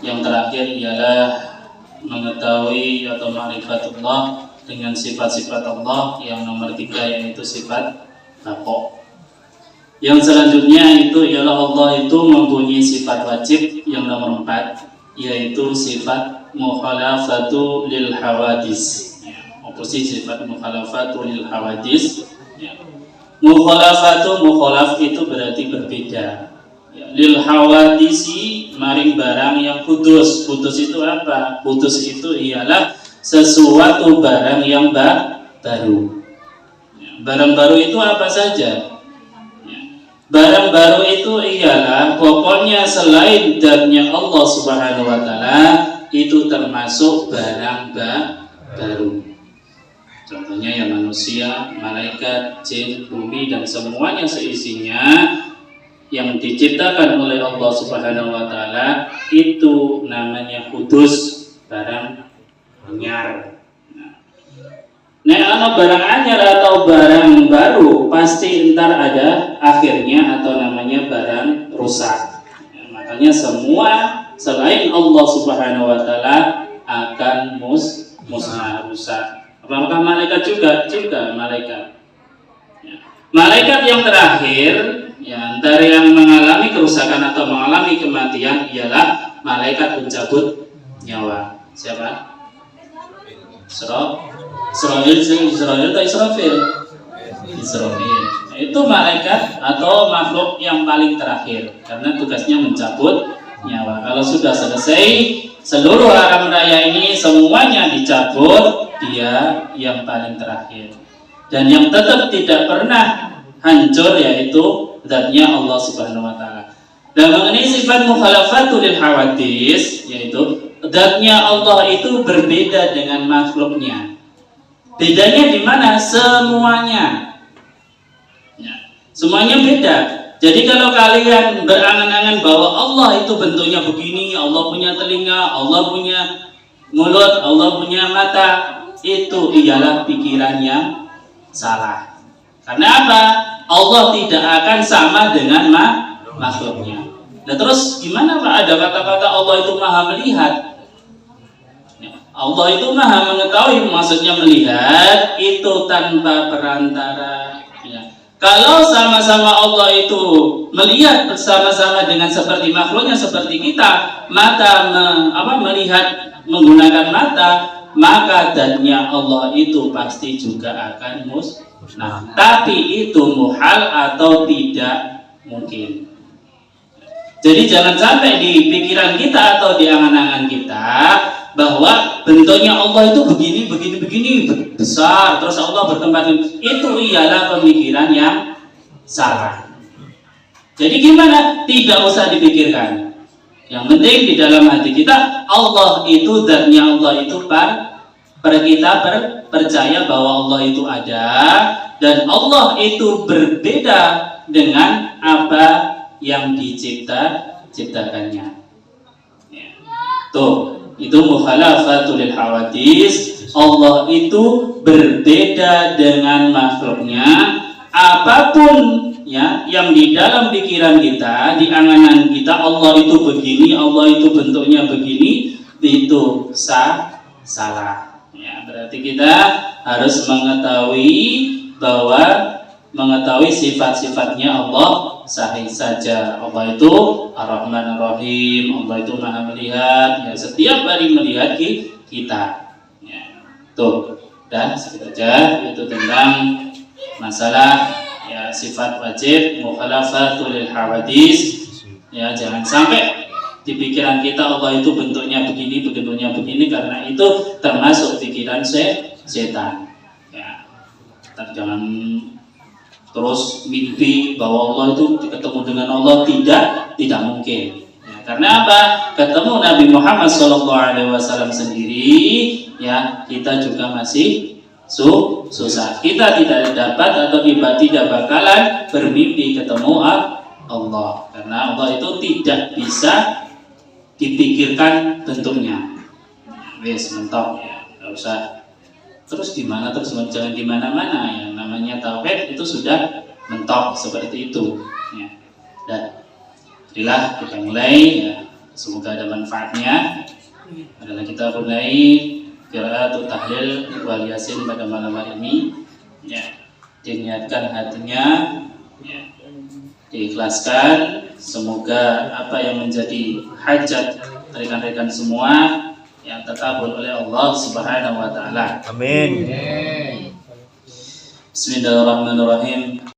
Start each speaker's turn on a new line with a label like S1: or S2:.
S1: Yang terakhir ialah mengetahui atau ma'rifatullah dengan sifat-sifat Allah. Yang nomor 3 yaitu sifat baqa. Yang selanjutnya itu ialah Allah itu mempunyai sifat wajib yang nomor 4, yaitu sifat mukhalafatu lil hawadis. Apa sih sifat mukhalafatu lil hawadis? Mukhalaf itu berarti berbeda. Lil hawadisi maring barang yang putus. Putus itu apa? Putus itu ialah sesuatu barang yang baru. Barang baru itu apa saja? Barang baru itu ialah pokoknya selain zatnya Allah Subhanahu wa taala itu termasuk barang baru. Contohnya ya manusia, malaikat, jin, bumi dan semuanya seisinya yang diciptakan oleh Allah Subhanahu wa taala itu namanya kudus, barang anyar. Nah, ana barang anyar atau barang baru pasti entar ada akhirnya atau namanya barang rusak. Makanya semua selain Allah Subhanahu wa taala akan musnah, rusak. Apakah malaikat juga malaikat. Malaikat yang terakhir antara yang mengalami kerusakan atau mengalami kematian ialah malaikat pencabut nyawa. Siapa? Israfil atau Israfil? Israfil. Itu malaikat atau makhluk yang paling terakhir karena tugasnya mencabut nyawa. Kalau sudah selesai seluruh alam raya ini semuanya dicabut, dia yang paling terakhir. Dan yang tetap tidak pernah hancur yaitu zatnya Allah Subhanahu wa taala. Dan mengenai sifat mukhalafatul hawadis yaitu zatnya Allah itu berbeda dengan makhluknya. Bedanya di mana? Semuanya. Semuanya beda. Jadi kalau kalian berangan-angan bahwa Allah itu bentuknya begini, Allah punya telinga, Allah punya mulut, Allah punya mata, itu ialah pikiran yang salah. Karena apa? Allah tidak akan sama dengan makhluknya. Nah terus gimana Pak? Ada kata-kata Allah itu maha melihat. Allah itu maha mengetahui, maksudnya melihat itu tanpa perantara. Kalau sama-sama Allah itu melihat bersama-sama dengan seperti makhluknya seperti kita, melihat menggunakan mata, maka zatnya Allah itu pasti juga akan musnah. Tapi itu muhal atau tidak mungkin. Jadi jangan sampai di pikiran kita atau di angan-angan kita bahwa bentuknya Allah itu begini besar, terus Allah bertempat itu ialah pemikiran yang salah. Jadi gimana? Tidak usah dipikirkan. Yang penting di dalam hati kita Allah itu zatnya Allah itu kita percaya bahwa Allah itu ada dan Allah itu berbeda dengan apa yang diciptakannya. Tuh. Itu mukhalafatul hawadis. Allah itu berbeda dengan makhluknya. Apapun yang di dalam pikiran kita, di angan-angan kita, Allah itu begini, Allah itu bentuknya begini, itu salah. Berarti kita harus mengetahui sifat-sifatnya Allah sahih saja. Allah itu Ar-Rahman Ar-Rahim, Allah itu maha melihat, setiap hari melihat kita. Tuh, dan segitu aja itu tentang masalah sifat wajib mukhalafatul hawadis. Jangan sampai di pikiran kita Allah itu bentuknya begini karena itu termasuk pikiran setan. Jangan terus mimpi bahwa Allah itu ketemu dengan Allah, tidak mungkin. Karena apa? Ketemu Nabi Muhammad SAW sendiri, kita juga masih susah. Kita tidak dapat atau tidak bakalan bermimpi ketemu Allah, karena Allah itu tidak bisa dipikirkan bentuknya. Wes mentok nggak usah. Terus gimana? Terus jangan di mana-mana. Yang namanya tauhid itu sudah mentok seperti itu. Dan marilah kita mulai Semoga ada manfaatnya. Adalah kita mulai qiraatul tahlil wal yasin pada malam hari ini. Ya, diniatkan hatinya, ya, diikhlaskan. Semoga apa yang menjadi hajat rekan-rekan semua yang terkabul oleh Allah Subhanahu wa taala.
S2: Amin.
S1: Bismillahirrahmanirrahim.